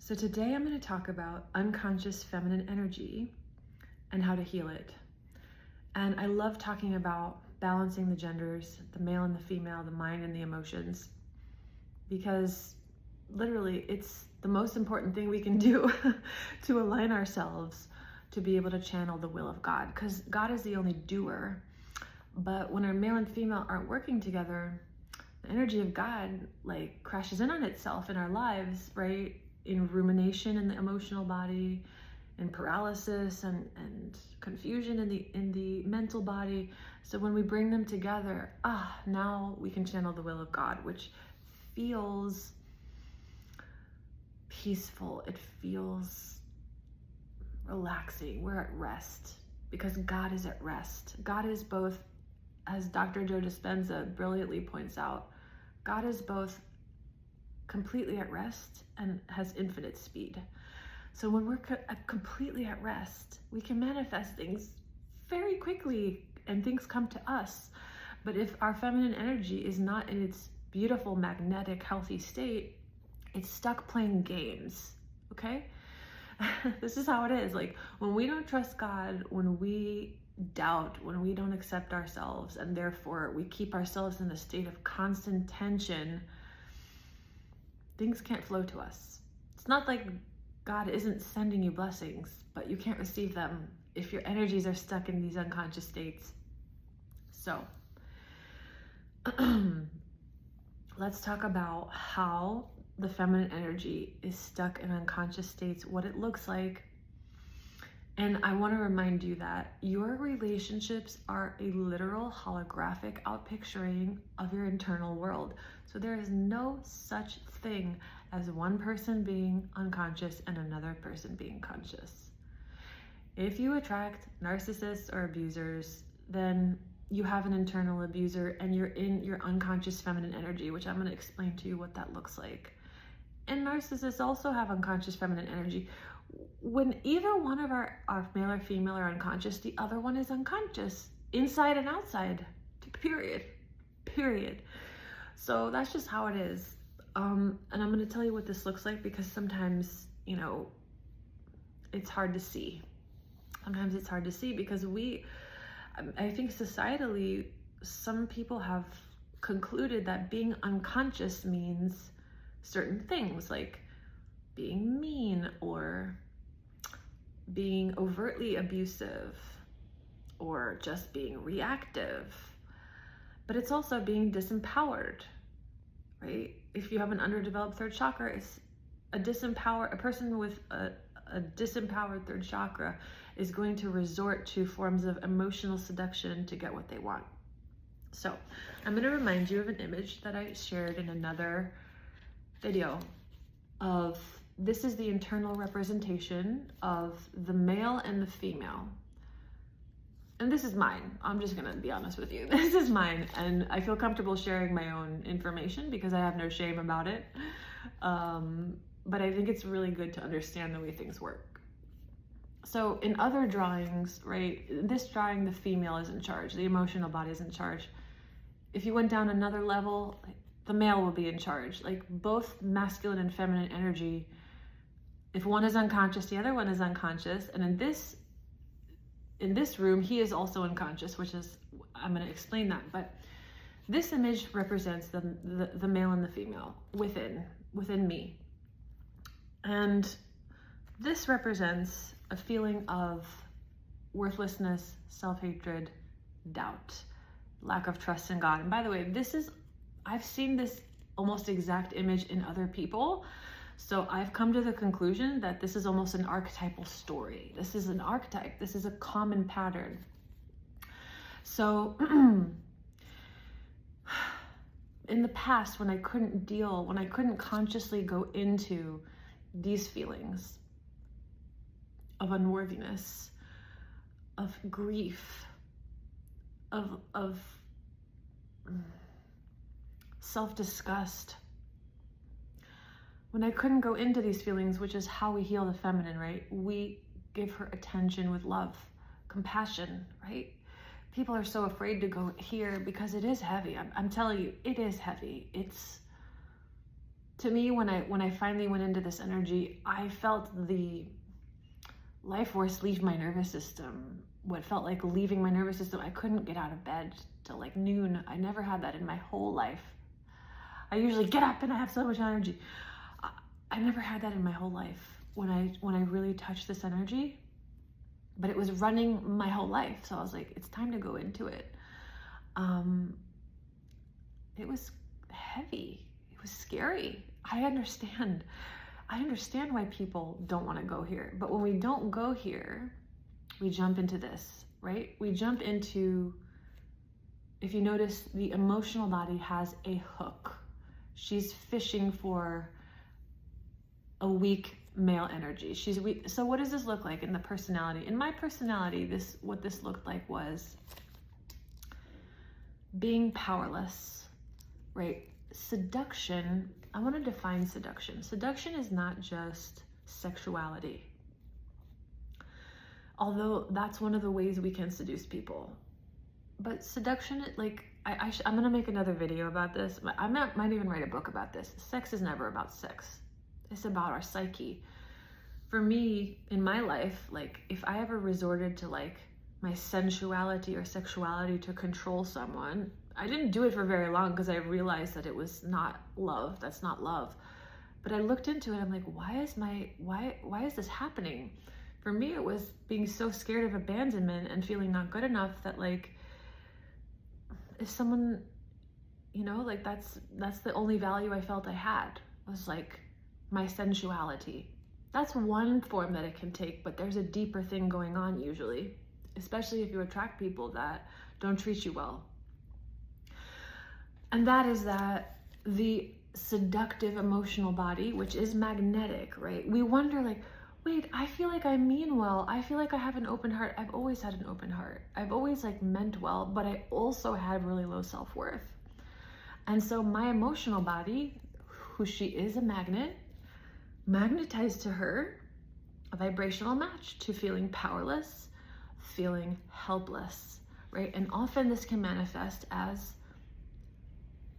So today I'm going to talk about unconscious feminine energy and how to heal it. And I love talking about balancing the genders, the male and the female, the mind and the emotions, because literally it's the most important thing we can do to align ourselves to be able to channel the will of God, because God is the only doer. But when our male and female aren't working together, the energy of God like crashes in on itself in our lives, right? In rumination in the emotional body, in paralysis and confusion in the mental body. So when we bring them together, now we can channel the will of God, which feels peaceful. It feels relaxing. We're at rest because God is at rest. God is both, as Dr. Joe Dispenza brilliantly points out, God is both completely at rest and has infinite speed. So when we're completely at rest, we can manifest things very quickly and things come to us. But if our feminine energy is not in its beautiful, magnetic, healthy state, it's stuck playing games, okay? This is how it is. Like when we don't trust God, when we doubt, when we don't accept ourselves, and therefore we keep ourselves in a state of constant tension, things can't flow to us. It's not like God isn't sending you blessings, but you can't receive them if your energies are stuck in these unconscious states. So let's talk about how the feminine energy is stuck in unconscious states, what it looks like. And I want to remind you that your relationships are a literal holographic outpicturing of your internal world. So there is no such thing as one person being unconscious and another person being conscious. If you attract narcissists or abusers, then you have an internal abuser and you're in your unconscious feminine energy, which I'm going to explain to you what that looks like. And narcissists also have unconscious feminine energy. When either one of our male or female are unconscious, the other one is unconscious, inside and outside, period. So that's just how it is. And I'm going to tell you what this looks like because sometimes, it's hard to see. Sometimes it's hard to see because I think societally, some people have concluded that being unconscious means certain things like being mean or being overtly abusive or just being reactive. But it's also being disempowered, right? If you have an underdeveloped third chakra, it's a person with a disempowered third chakra is going to resort to forms of emotional seduction to get what they want. So I'm going to remind you of an image that I shared in another video of this is the internal representation of the male and the female. And this is mine. I'm just going to be honest with you. This is mine. And I feel comfortable sharing my own information because I have no shame about it. But I think it's really good to understand the way things work. So in other drawings, right, this drawing, the female is in charge. The emotional body is in charge. If you went down another level, the male will be in charge. Like both masculine and feminine energy, if one is unconscious, the other one is unconscious. And in this room, he is also unconscious, which is, I'm going to explain that. But this image represents the male and the female within me. And this represents a feeling of worthlessness, self-hatred, doubt, lack of trust in God. And by the way, I've seen this almost exact image in other people. So I've come to the conclusion that this is almost an archetypal story. This is an archetype. This is a common pattern. So in the past, when I couldn't consciously go into these feelings of unworthiness, of grief, of self-disgust, when I couldn't go into these feelings, which is how we heal the feminine, right? We give her attention with love, compassion, right? People are so afraid to go here because it is heavy. I'm telling you, it is heavy. to me, when I finally went into this energy, I felt the life force leave my nervous system. What felt like leaving my nervous system. I couldn't get out of bed till like noon. I never had that in my whole life. I usually get up and I have so much energy. I never had that in my whole life when I really touched this energy, but it was running my whole life. So I was like, it's time to go into it. It was heavy. It was scary. I understand why people don't want to go here. But when we don't go here, we jump into this, right? We jump into, if you notice, the emotional body has a hook. She's fishing for a weak male energy. She's weak. So what does this look like in the personality? In my personality, what this looked like was being powerless, right? Seduction, I want to define seduction. Seduction is not just sexuality. Although that's one of the ways we can seduce people. But seduction, like, I'm going to make another video about this. I might even write a book about this. Sex is never about sex. It's about our psyche. For me, in my life, like, if I ever resorted to like my sensuality or sexuality to control someone, I didn't do it for very long because I realized that it was not love. That's not love. But I looked into it. I'm like, why is this happening? For me, it was being so scared of abandonment and feeling not good enough that, like, if someone, you know, like, that's the only value I felt I had, was like my sensuality. That's one form that it can take, but there's a deeper thing going on usually, especially if you attract people that don't treat you well. And that is that the seductive emotional body, which is magnetic, right? We wonder, like, wait, I feel like I mean well. I feel like I have an open heart. I've always had an open heart. I've always like meant well, but I also had really low self-worth. And so my emotional body, who she is a magnet, magnetized to her a vibrational match to feeling powerless, feeling helpless, right? And often this can manifest as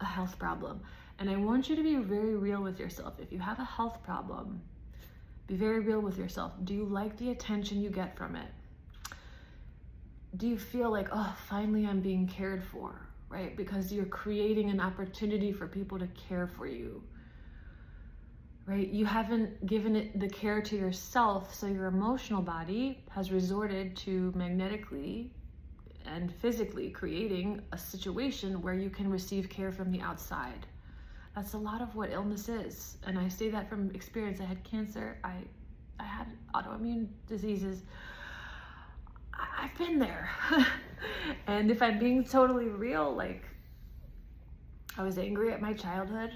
a health problem. And I want you to be very real with yourself. If you have a health problem, be very real with yourself. Do you like the attention you get from it? Do you feel like, oh, finally I'm being cared for, right? Because you're creating an opportunity for people to care for you, right? You haven't given it the care to yourself, so your emotional body has resorted to magnetically and physically creating a situation where you can receive care from the outside. That's a lot of what illness is. And I say that from experience. I had cancer. I had autoimmune diseases. I've been there. And if I'm being totally real, like, I was angry at my childhood.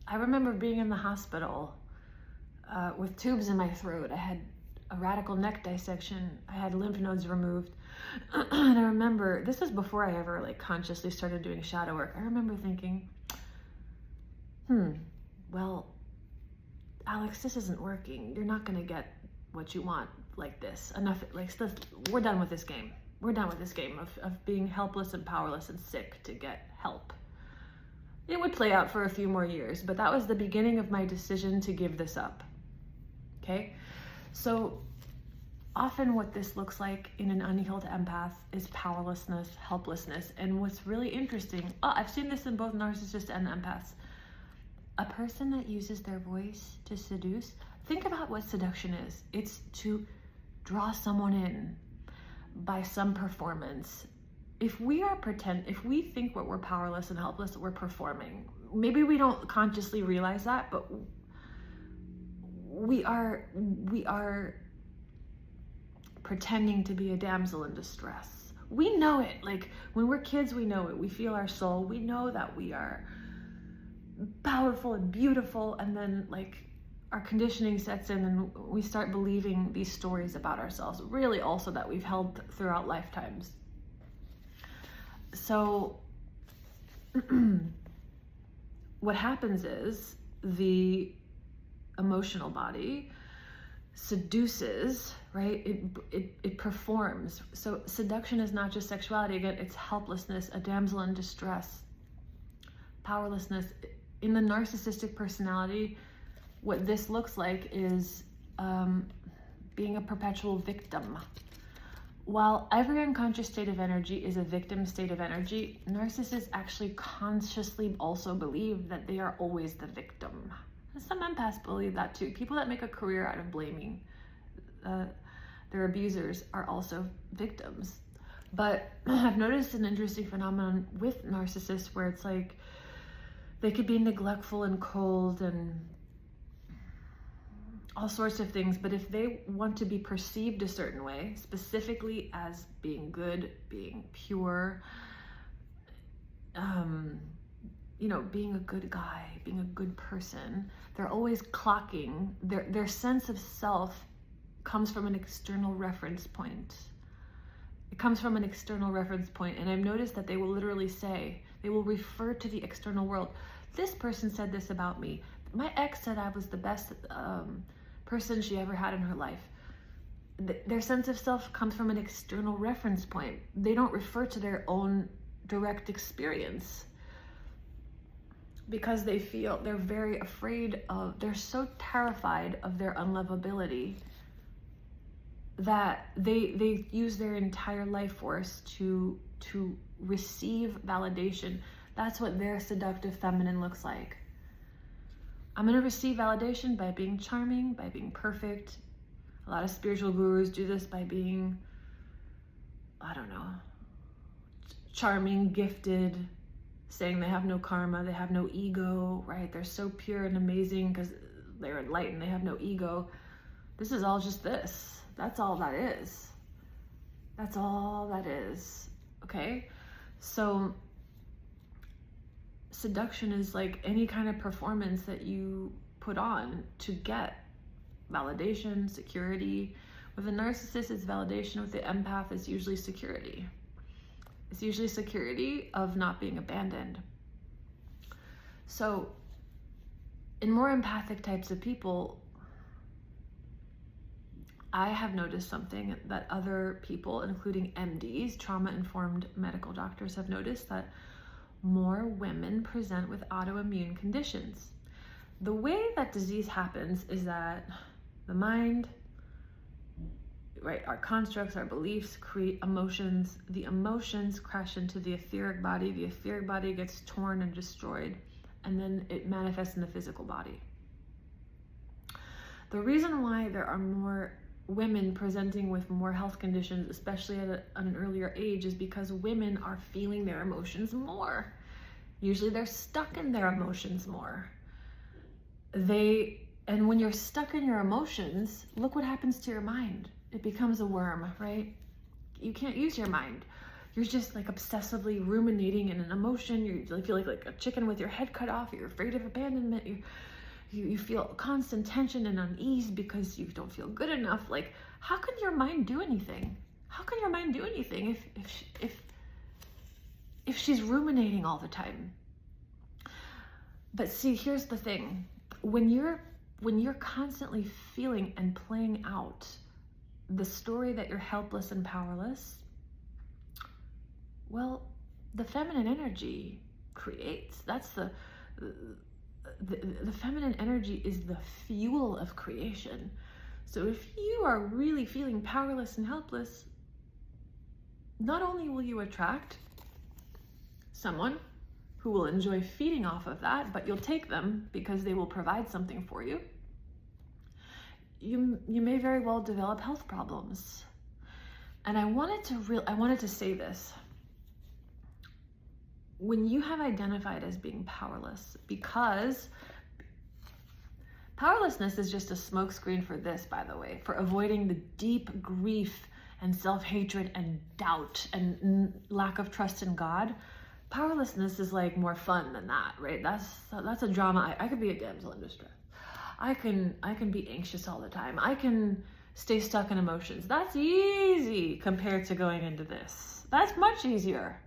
I remember being in the hospital with tubes in my throat. I had a radical neck dissection. I had lymph nodes removed. And I remember, this is before I ever like consciously started doing shadow work. I remember thinking, well, Alex, this isn't working. You're not gonna get what you want like this. Enough, like, we're done with this game. We're done with this game of being helpless and powerless and sick to get help. It would play out for a few more years, but that was the beginning of my decision to give this up, okay? So often what this looks like in an unhealed empath is powerlessness, helplessness. And what's really interesting, I've seen this in both narcissists and empaths. A person that uses their voice to seduce, think about what seduction is. It's to draw someone in by some performance. If we think we're powerless and helpless, we're performing. Maybe we don't consciously realize that, but we are pretending to be a damsel in distress. We know it. Like, when we're kids, we know it. We feel our soul. We know that we are powerful and beautiful, and then like our conditioning sets in and we start believing these stories about ourselves, really also that we've held throughout lifetimes. So what happens is the emotional body seduces, right? It performs. So seduction is not just sexuality. Again, it's helplessness, a damsel in distress, powerlessness. in the narcissistic personality, what this looks like is being a perpetual victim. While every unconscious state of energy is a victim state of energy, narcissists actually consciously also believe that they are always the victim. Some empaths believe that too. People that make a career out of blaming their abusers are also victims. But I've noticed an interesting phenomenon with narcissists where it's like they could be neglectful and cold and all sorts of things, but if they want to be perceived a certain way, specifically as being good, being pure, being a good guy, being a good person, they're always clocking. Their sense of self comes from an external reference point. It comes from an external reference point, and I've noticed that they will literally say, they will refer to the external world. This person said this about me. My ex said I was the best person she ever had in her life. Their sense of self comes from an external reference point. They don't refer to their own direct experience because they feel they're very afraid of, they're so terrified of their unlovability that they use their entire life force to receive validation. That's what their seductive feminine looks like. I'm going to receive validation by being charming, by being perfect. A lot of spiritual gurus do this by being, charming, gifted, saying they have no karma, they have no ego, right? They're so pure and amazing because they're enlightened, they have no ego. This is all just this. That's all that is. That's all that is, okay? So seduction is like any kind of performance that you put on to get validation, security. With a narcissist, it's validation. With the empath, it's usually security. It's usually security of not being abandoned. So in more empathic types of people, I have noticed something that other people, including MDs, trauma-informed medical doctors, have noticed, that more women present with autoimmune conditions. The way that disease happens is that the mind, right, our constructs, our beliefs create emotions. The emotions crash into the etheric body. The etheric body gets torn and destroyed, and then it manifests in the physical body. The reason why there are more women presenting with more health conditions, especially at an earlier age, is because women are feeling their emotions more. Usually they're stuck in their emotions more. And when you're stuck in your emotions, look what happens to your mind. It becomes a worm, right? You can't use your mind. You're just like obsessively ruminating in an emotion. You feel like a chicken with your head cut off. You're afraid of abandonment. You feel constant tension and unease because you don't feel good enough. Like, how can your mind do anything? How can your mind do anything if she's ruminating all the time? But see, here's the thing. When you're constantly feeling and playing out the story that you're helpless and powerless, well, the feminine energy creates. That's the feminine energy is the fuel of creation. So if you are really feeling powerless and helpless, not only will you attract someone who will enjoy feeding off of that, but you'll take them because they will provide something for you. You may very well develop health problems. And I wanted to say this. When you have identified as being powerless, because powerlessness is just a smokescreen for this, by the way, for avoiding the deep grief and self-hatred and doubt and lack of trust in God. Powerlessness is like more fun than that, right? That's a drama. I could be a damsel in distress. I can be anxious all the time. I can stay stuck in emotions. That's easy compared to going into this. That's much easier.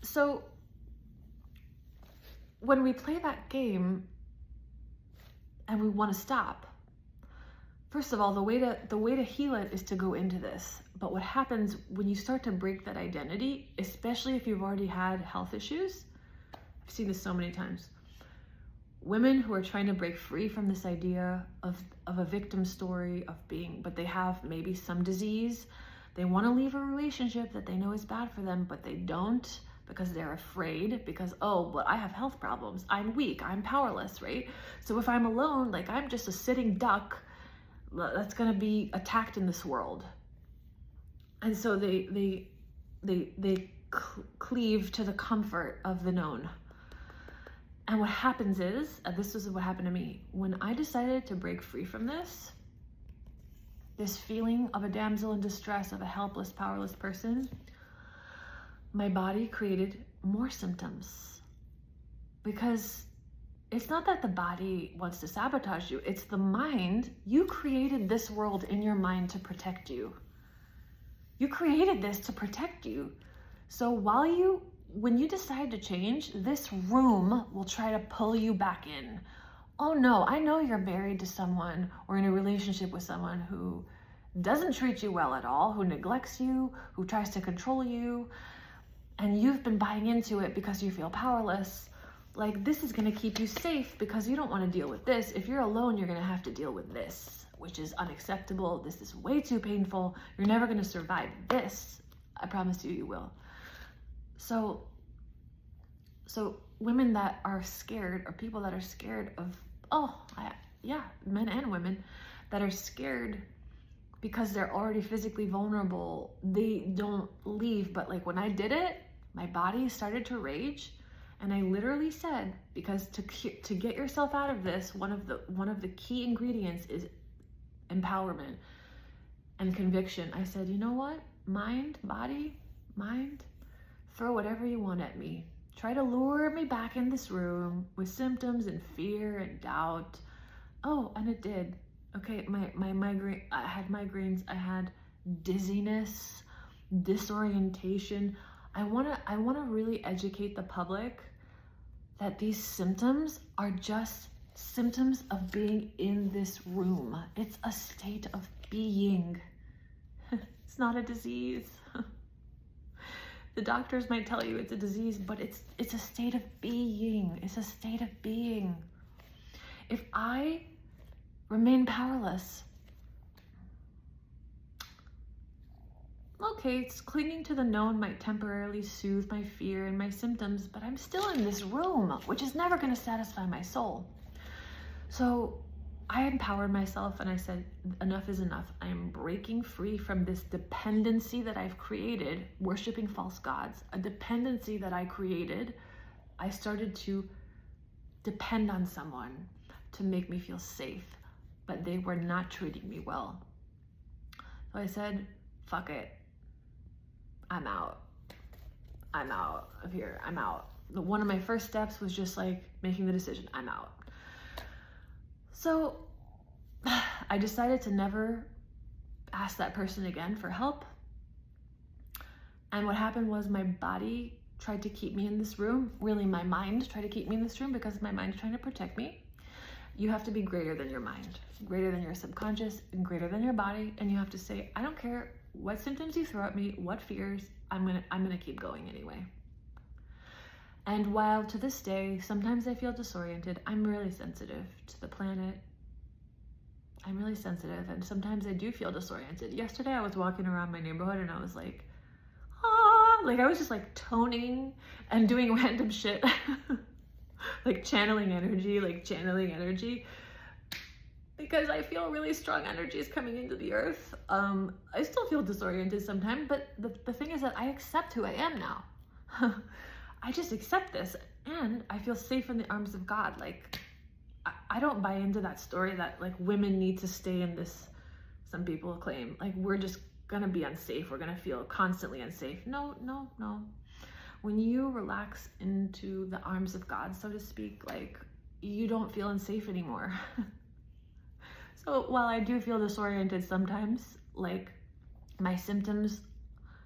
So when we play that game and we want to stop, first of all, the way to heal it is to go into this. But what happens when you start to break that identity, especially if you've already had health issues, I've seen this so many times. Women who are trying to break free from this idea of a victim story of being, but they have maybe some disease. They want to leave a relationship that they know is bad for them, but they don't because they're afraid, because, oh, but I have health problems. I'm weak. I'm powerless, right? So if I'm alone, like I'm just a sitting duck that's going to be attacked in this world. And so they cleave to the comfort of the known. And what happens is, this is what happened to me, when I decided to break free from this feeling of a damsel in distress, of a helpless, powerless person, my body created more symptoms. Because it's not that the body wants to sabotage you, it's the mind. You created this world in your mind to protect you. You created this to protect you. So when you decide to change, this room will try to pull you back in. Oh no, I know you're married to someone or in a relationship with someone who doesn't treat you well at all, who neglects you, who tries to control you, and you've been buying into it because you feel powerless. Like, this is gonna keep you safe because you don't wanna deal with this. If you're alone, you're gonna have to deal with this, which is unacceptable. This is way too painful. You're never gonna survive this. I promise you, you will. So women that are scared, or people that are scared of, men and women that are scared because they're already physically vulnerable, they don't leave. But like when I did it, my body started to rage, and I literally said, because to get yourself out of this, one of the key ingredients is empowerment and conviction. I said, you know what, body, mind, throw whatever you want at me. Try to lure me back in this room with symptoms and fear and doubt. Oh, and it did. Okay, my migraine, I had migraines, I had dizziness, disorientation. I wanna really educate the public that these symptoms are just symptoms of being in this room. It's a state of being. It's not a disease. The doctors might tell you it's a disease, but it's a state of being. It's a state of being. If I remain powerless, okay, it's clinging to the known might temporarily soothe my fear and my symptoms, but I'm still in this room, which is never going to satisfy my soul. So I empowered myself and I said, enough is enough. I am breaking free from this dependency that I've created, worshiping false gods, a dependency that I created. I started to depend on someone to make me feel safe, but they were not treating me well. So I said, fuck it. I'm out of here. I'm out. One of my first steps was just like making the decision, I'm out. So I decided to never ask that person again for help. And what happened was my body tried to keep me in this room. Really, my mind tried to keep me in this room because my mind is trying to protect me. You have to be greater than your mind, greater than your subconscious, and greater than your body. And you have to say, I don't care what symptoms you throw at me, what fears, I'm gonna keep going anyway. And while to this day, sometimes I feel disoriented, I'm really sensitive to the planet. I'm really sensitive, and sometimes I do feel disoriented. Yesterday I was walking around my neighborhood and I was like, like I was just like toning and doing random shit. like channeling energy. Because I feel really strong energies coming into the earth. I still feel disoriented sometimes, but the thing is that I accept who I am now. I just accept this, and I feel safe in the arms of God. Like, I don't buy into that story that like women need to stay in this, some people claim, like we're just gonna be unsafe, we're gonna feel constantly unsafe. No. When you relax into the arms of God, so to speak, like you don't feel unsafe anymore. So while I do feel disoriented sometimes, like my symptoms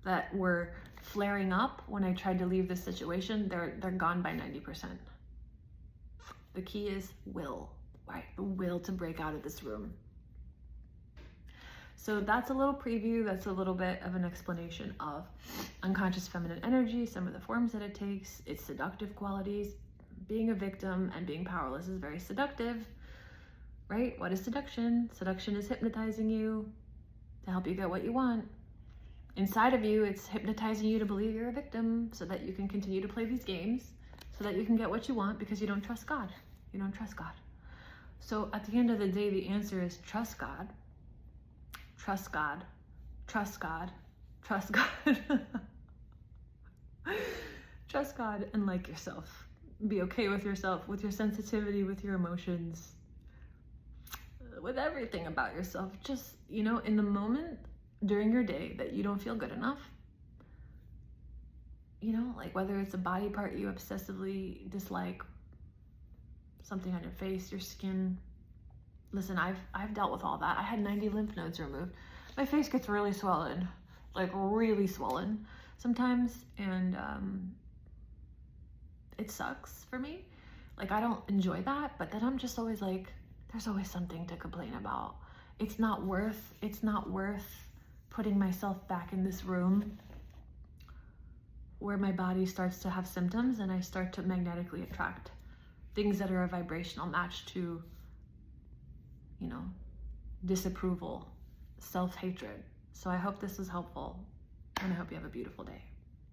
that were flaring up when I tried to leave this situation, they're gone by 90%. The key is will, right? The will to break out of this room. So that's a little preview. That's a little bit of an explanation of unconscious feminine energy, some of the forms that it takes, its seductive qualities, being a victim and being powerless is very seductive, right? What is seduction? Seduction is hypnotizing you to help you get what you want. Inside of you, it's hypnotizing you to believe you're a victim so that you can continue to play these games, so that you can get what you want because you don't trust God. You don't trust God. So at the end of the day, the answer is trust God. Trust God. Trust God. Trust God. Trust God and like yourself. Be okay with yourself, with your sensitivity, with your emotions, with everything about yourself. Just, in the moment during your day that you don't feel good enough, like whether it's a body part you obsessively dislike, something on your face, your skin. Listen, I've dealt with all that. I had 90 lymph nodes removed. My face gets really swollen, like really swollen sometimes, and it sucks for me. Like, I don't enjoy that, but then I'm just always like, there's always something to complain about. It's not worth putting myself back in this room where my body starts to have symptoms and I start to magnetically attract things that are a vibrational match to, disapproval, self-hatred. So I hope this was helpful, and I hope you have a beautiful day.